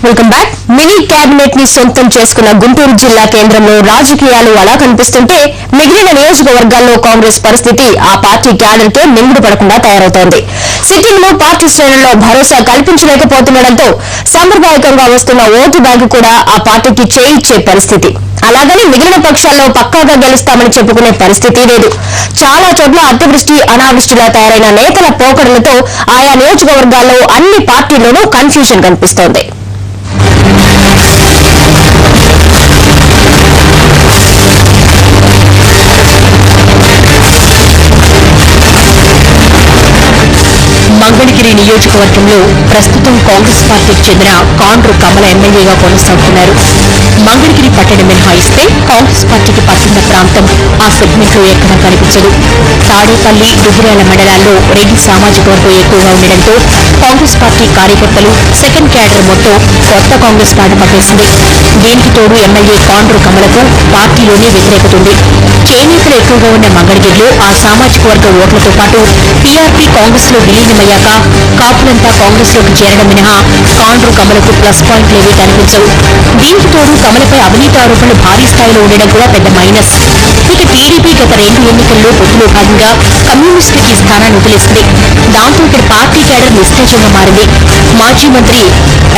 Welcome back. Mini cabinet ని సొంతం చేసుకున్న గుంటూరు జిల్లా కేంద్రంలో రాజకీయాలు అలా కనిపిస్తుంటే మిగిలిన నియోజకవర్గాల్లో కాంగ్రెస్ పరిస్థితి ఆ పార్టీ క్యాడర్ కే మింగుడు పడకుండా తయారవుతోంది. సిట్టింగ్ లో పార్టీ శ్రేణుల్లో భరోసా కల్పించలేకపోతుండటంతో సంప్రదాయకంగా వస్తున్న ఓటు బ్యాంకు కూడా ఆ పార్టీకి చేయిచ్చే పరిస్థితి. అలాగని మిగిలిన పక్షాల్లో పక్కాగా గెలుస్తామని చెప్పుకునే పరిస్థితి లేదు. చాలా చోట్ల అతివృష్టి అనావృష్టిలా తయారైన నేతల పోకడలతో ఆయా నియోజకవర్గాల్లో అన్ని పార్టీల్లోనూ కన్ఫ్యూజన్ కనిపిస్తోంది. మంగళగిరి నియోజకవర్గంలో ప్రస్తుతం కాంగ్రెస్ పార్టీకి చెందిన కాండ్రు కమల ఎమ్మెల్యేగా కొనసాగుతున్నారు. మంగళగిరి పట్టణం మినహాయిస్తే కాంగ్రెస్ పార్టీకి పట్టిన ప్రాంతం ఆ సెగ్మెంట్ లో ఎక్కడా కనిపించదు. తాడేపల్లి, దుగ్గిరాల మండలాల్లో రెడ్డి సామాజిక వర్గం ఎక్కువగా ఉండడంతో కాంగ్రెస్ పార్టీ కార్యకర్తలు సెకండ్ క్యాడర్ మొత్తం కొత్త కాంగ్రెస్ బాట పట్టేసింది. దీనికి తోడు ఎమ్మెల్యే కాండ్రు కమలకు పార్టీలోనే వ్యతిరేకత ఉంది. చేనేతలు ఎక్కువగా ఉన్న మంగళగిరిలో ఆ సామాజిక వర్గ ఓట్లతో పాటు టీఆర్పీ కాంగ్రెస్ లో విలీనమయ్యాక కాపులంతా కాంగ్రెస్ లోకి చేరడం మినహా కాండ్రు కమలకు ప్లస్ పాయింట్లేవీ కనిపించవు. దీనికి తోడు కమలపై అవినీతి ఆరోపణలు భారీ స్థాయిలో ఉండడం కూడా పెద్ద మైనస్. ఇక టీడీపీ గత 2 ఎన్నికల్లో పొత్తులో భాగంగా కమ్యూనిస్టులకి ఈ స్థానాన్ని వదిలేసింది. దాంతో ఇక్కడ పార్టీ క్యాడర్ నిస్తేజంగా మారింది. మాజీ మంత్రి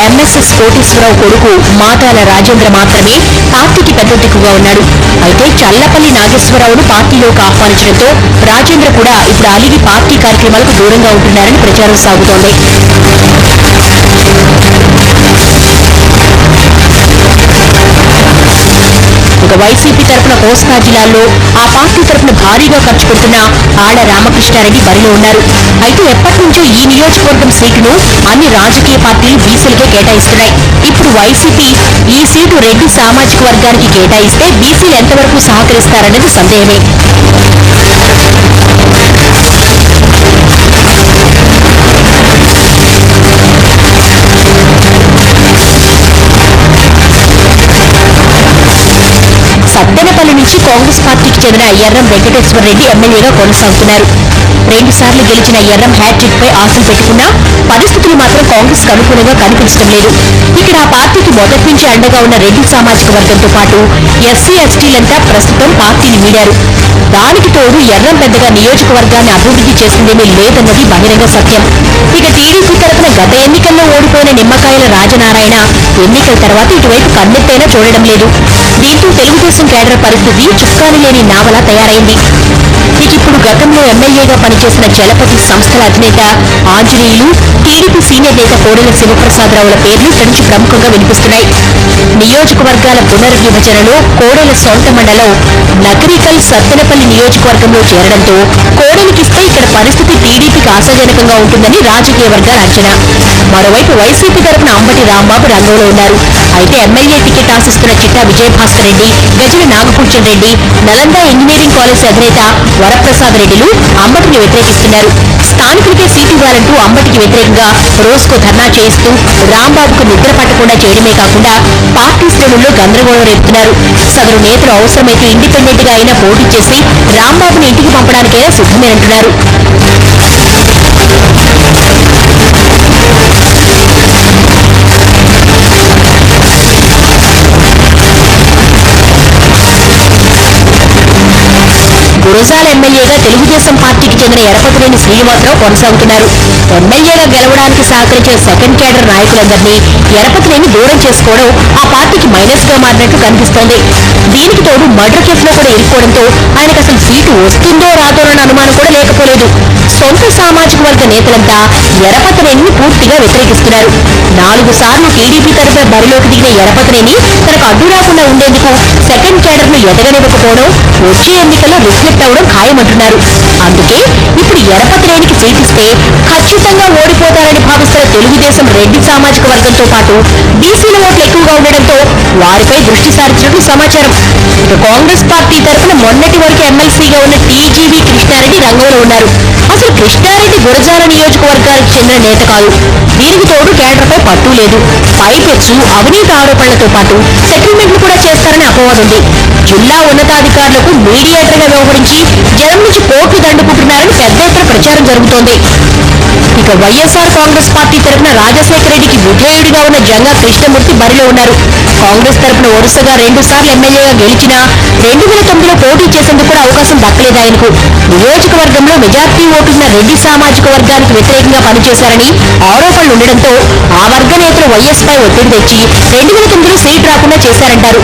ఎంఎస్ఎస్ కోటేశ్వరరావు కొడుకు మాతాల రాజేంద్ర మాత్రమే పార్టీకి పెద్ద దిక్కుగా ఉన్నాడు. అయితే చల్లపల్లి నాగేశ్వరరావును పార్టీలోకి ఆహ్వానించడంతో రాజేంద్ర కూడా ఇప్పుడు అలిగి పార్టీ కార్యక్రమాలకు దూరంగా ఉంటున్నారని ప్రచారం సాగుతోంది. ఇక వైసీపీ తరఫున కోస్తా జిల్లాలో ఆ పార్టీ తరఫున భారీగా ఖర్చు పెడుతున్న ఆళ్ల రామకృష్ణారెడ్డి బరిలో ఉన్నారు. అయితే ఎప్పటి నుంచో ఈ నియోజకవర్గం సీటును అన్ని రాజకీయ పార్టీలు బీసీలకే కేటాయిస్తున్నాయి. ఇప్పుడు వైసీపీ ఈ సీటు రెడ్డి సామాజిక వర్గానికి కేటాయిస్తే బీసీలు ఎంతవరకు సహకరిస్తారనేది సందేహమే. సత్తెనపల్లి నుంచి కాంగ్రెస్ పార్టీకి చెందిన ఎర్రం వెంకటేశ్వర రెడ్డి ఎమ్మెల్యేగా కొనసాగుతున్నారు. 2 సార్లు గెలిచిన ఎర్రం హ్యాట్రిక్ పై ఆశలు పెట్టుకున్నా పరిస్థితులు మాత్రం కాంగ్రెస్ కు అనుకూలంగా కనిపించడం లేదు. ఇక్కడ ఆ పార్టీకి మొదటి నుంచి అండగా ఉన్న రెడ్డి సామాజిక వర్గంతో పాటు ఎస్సీ ఎస్టీలంతా ప్రస్తుతం పార్టీని వీడారు. దానికి తోడు ఎర్రం పెద్దగా నియోజకవర్గాన్ని అభివృద్ధి చేసిందేమీ లేదన్నది బహిరంగ సత్యం. ఇక టీడీపీ తరఫున గత ఎన్నికల్లో ఓడిపోయిన నిమ్మకాయల రాజనారాయణ ఎన్నికల తర్వాత ఇటువైపు కన్నెత్తైనా చూడడం లేదు. దీంతో తెలుగుదేశం కేడర్ పరిస్థితి చుక్కాని లేని నావలా తయారైంది. ఇక ఇప్పుడు గతంలో ఎమ్మెల్యేగా పనిచేసిన జలపతి సంస్థల అధినేత ఆంజనేయులు, టీడీపీ సీనియర్ నేత కోడెల శివప్రసాదరావుల పేర్లు ఇక్కడి నుంచి ప్రముఖంగా వినిపిస్తున్నాయి. నియోజకవర్గాల పునర్విభజనలో కోడెల సొంత మండలం నకరికల్ సత్తెనపల్లి నియోజకవర్గంలో చేరడంతో కోడెలకిస్తే ఇక్కడ పరిస్థితి టీడీపీకి ఆశాజనకంగా ఉంటుందని రాజకీయ వర్గాల అంచనా. మరోవైపు వైసీపీ తరఫున అంబటి రాంబాబు రంగంలో ఉన్నారు. అయితే ఎమ్మెల్యే టికెట్ ఆశిస్తున్న చిట్టా విజయభాస్కర్ రెడ్డి, గజల నాగభూషణ్ రెడ్డి, నలంద ఇంజనీరింగ్ కాలేజ్ అధినేత వరప్రసాద్ రెడ్డిలు అంబటిని వ్యతిరేకిస్తున్నారు. స్థానికులకే సీటు ఇవ్వాలంటూ అంబటికి వ్యతిరేకంగా రోజుకో ధర్నా చేయిస్తూ రాంబాబుకు నిద్ర పట్టకుండా చేయడమే కాకుండా పార్టీ శ్రేణుల్లో గందరగోళం రేపుతున్నారు. సదరు నేతలు అవసరమైతే ఇండిపెండెంట్ గా అయినా పోటీ చేసి రాంబాబుని ఇంటికి పంపడానికైనా సిద్ధమేనంటున్నారు. గురజాల ఎమ్మెల్యేగా తెలుగుదేశం పార్టీకి చెందిన ఎరపతినేని శ్రీనివాసరావు కొనసాగుతున్నారు. ఎమ్మెల్యేగా గెలవడానికి సహకరించిన సెకండ్ క్యాడర్ నాయకులందరినీ ఎరపతినేని దూరం చేసుకోవడం ఆ పార్టీకి మైనస్ గా మారినట్లు కనిపిస్తోంది. దీనికి తోడు మర్డర్ కేసులో కూడా ఇరుక్కోవడంతో ఆయనకు అసలు సీటు వస్తుందో రాదోనన్న అనుమానం కూడా లేకపోలేదు. సొంత సామాజిక వర్గ నేతలంతా ఎరపతినేని పూర్తిగా వ్యతిరేకిస్తున్నారు. 4 సార్లు టీడీపీ తరఫున బరిలోకి దిగిన ఎరపతినేని తనకు అడ్డు రాకుండా ఉండేందుకు సెకండ్ క్యాడర్ ను ఎదగనివ్వకపోవడం వచ్చే ఎన్నికల్లో రిఫ్లెక్ట్ అవడం ఖాయమంటున్నారు. అందుకే ఇప్పుడు ఎరపతినేనికి సీటిస్తే ఖచ్చితంగా ఓడిపోతారని భావిస్తున్న తెలుగుదేశం రెడ్డి సామాజిక వర్గంతో పాటు బీసీల ఓట్లు ఎక్కువగా ఉండడంతో వారిపై దృష్టి సారించినట్లు సమాచారం. ఇక కాంగ్రెస్ పార్టీ తరఫున మొన్నటి వరకు ఎమ్మెల్సీగా ఉన్న టీజీవీ కృష్ణారెడ్డి రంగంలో ఉన్నారు. అసలు కృష్ణారెడ్డి గురజాల నియోజకవర్గానికి చెందిన నేత కాదు. దీనికి తోడు కేడర్పై పట్టు లేదు. పైపెచ్చు అవినీతి ఆరోపణలతో పాటు సెటిల్మెంట్లు కూడా చేస్తారని అపవాదుంది. జిల్లా ఉన్నతాధికారులకు మీడియేటర్గా వ్యవహరించి జనం నుంచి కోట్లు దండుకుంటున్నారని పెద్ద ఎత్తున ప్రచారం జరుగుతోంది. ఇక వైఎస్ఆర్ కాంగ్రెస్ పార్టీ తరఫున రాజశేఖర రెడ్డికి విధేయుడిగా ఉన్న జంగా కృష్ణమూర్తి బరిలో ఉన్నారు. కాంగ్రెస్ తరఫున వరుసగా 2 సార్లు ఎమ్మెల్యేగా గెలిచినా 2009లో పోటీ చేసేందుకు కూడా అవకాశం దక్కలేదు ఆయనకు. నియోజకవర్గంలో మెజార్టీ ఓటున్న రెడ్డి సామాజిక వర్గానికి వ్యతిరేకంగా పనిచేశారని ఆరోపణలు ఉండడంతో ఆ వర్గ నేతలు వైఎస్ పై ఒత్తిడి తెచ్చి 2009లో సీట్ రాకుండా చేశారంటారు.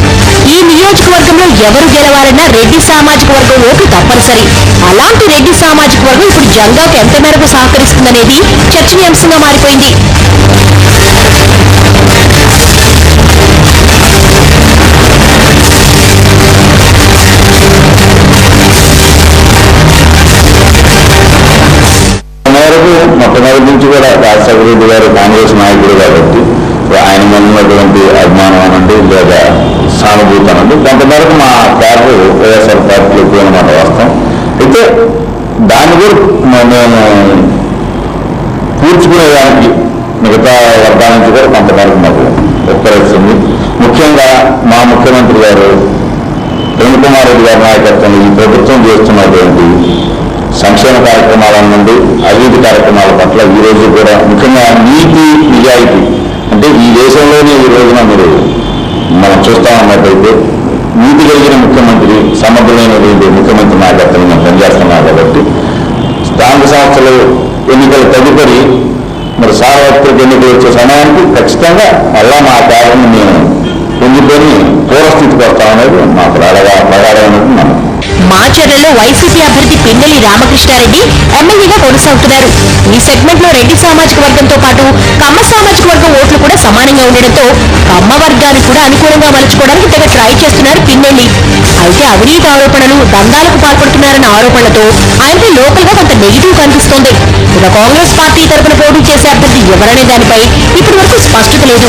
ఈ నియోజకవర్గంలో ఎవరు గెలవాలన్నా రెడ్డి సామాజిక వర్గం ఓట్లు తప్పనిసరి. అలాంటి రెడ్డి సామాజిక వర్గం ఇప్పుడు జంగాకు ఎంత మేరకు సహకరిస్తుందనేది చర్చనీయాంశంగా మారిపోయింది. మొట్టమొదటి నుంచి కూడా రాజశేఖర రెడ్డి గారు కాంగ్రెస్ నాయకుడు కాబట్టి ఆయన మీద ఉన్నటువంటి అభిమానం అనండి లేదా సానుభూతి అనండి కొంతమేరకు మా క్యాడర్ వైఎస్ఆర్ పార్టీలో ఎక్కువ అన్నమాట వాస్తవం. అయితే దాన్ని కూడా మేము పూడ్చుకునేదానికి మిగతా వర్గాల నుంచి కూడా కొంతమేరకు మాకు ఉపకరిస్తుంది. ముఖ్యంగా మా ముఖ్యమంత్రి గారు కిరణ్ కుమార్ రెడ్డి గారి నాయకత్వంలో ఈ ప్రభుత్వం చేస్తున్నటువంటి సంక్షేమ కార్యక్రమాల నుండి అభివృద్ధి కార్యక్రమాల పట్ల ఈ రోజు కూడా ముఖ్యంగా నీతి నిజాయితీ అంటే ఈ దేశంలోనే ఈ రోజున మీరు మనం చూస్తామన్నట్టయితే నీతి కలిగిన ముఖ్యమంత్రి సమర్థులైనటువంటి ముఖ్యమంత్రి నాయకత్వం మేము పనిచేస్తున్నాం కాబట్టి స్థానిక సంస్థలు ఎన్నికల తదుపరి మరి సార్వత్రిక ఎన్నికలు వచ్చే సమయానికి ఖచ్చితంగా మళ్ళా మా కార్యాలను మేము పొందుకొని పూర్వస్థితికి వస్తామనేది మా ప్రగాఢమైనటువంటి నమ్మకం. మాచర్లలో వైసీపీ అభ్యర్థి పిన్నెల్లి రామకృష్ణారెడ్డి ఎమ్మెల్యేగా కొనసాగుతున్నారు. ఈ సెగ్మెంట్ లో రెడ్డి సామాజిక వర్గంతో పాటు కమ్మ సామాజిక వర్గం ఓట్లు కూడా సమానంగా ఉండడంతో కమ్మ వర్గాన్ని కూడా అనుకూలంగా మలుచుకోవడానికి తెగ ట్రై చేస్తున్నారు పిన్నెల్లి. అయితే అవినీతి ఆరోపణలు, దందాలకు పాల్పడుతున్నారన్న ఆరోపణలతో ఆయనపై లోకల్ గా కొంత నెగిటివ్ కనిపిస్తోంది. ఇక కాంగ్రెస్ పార్టీ తరఫున పోటీ చేసే అభ్యర్థి ఎవరనే దానిపై ఇప్పటి వరకు స్పష్టత లేదు.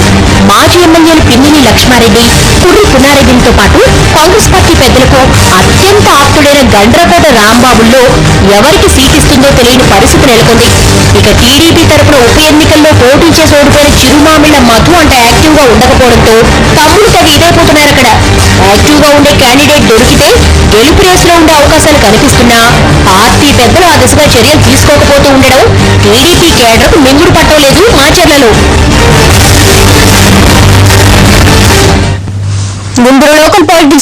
మాజీ ఎమ్మెల్యేలు పిన్నెల్లి లక్ష్మారెడ్డి, కుర్రి పున్నారెడ్డితో పాటు కాంగ్రెస్ పార్టీ పెద్దలకు అత్యంత ఆప్తుడైన గండ్రకోట రాంబాబుల్లో ఎవరికి సీట్ ఇస్తుందో తెలియని పరిస్థితి నెలకొంది. ఇక టీడీపీ తరఫున ఉప ఎన్నికల్లో పోటీ చేసి ఓడిపోయిన చిరుమామిళ్ల మధు అంటే యాక్టివ్ గా ఉండకపోవడంతో తమ్ముడు తెగ ఇదైపోతున్నారు. అక్కడ యాక్టివ్ గా ఉండే క్యాండిడేట్ దొరికితే గెలుపు రేసులో ఉండే అవకాశాలు కనిపిస్తున్నా పార్టీ పెద్దలు ఆ దిశగా చర్యలు తీసుకోకపోతూ ఉండడం టీడీపీ కేడర్కు మింగుడు పట్టలేదు మాచర్లలో. Guntur local politics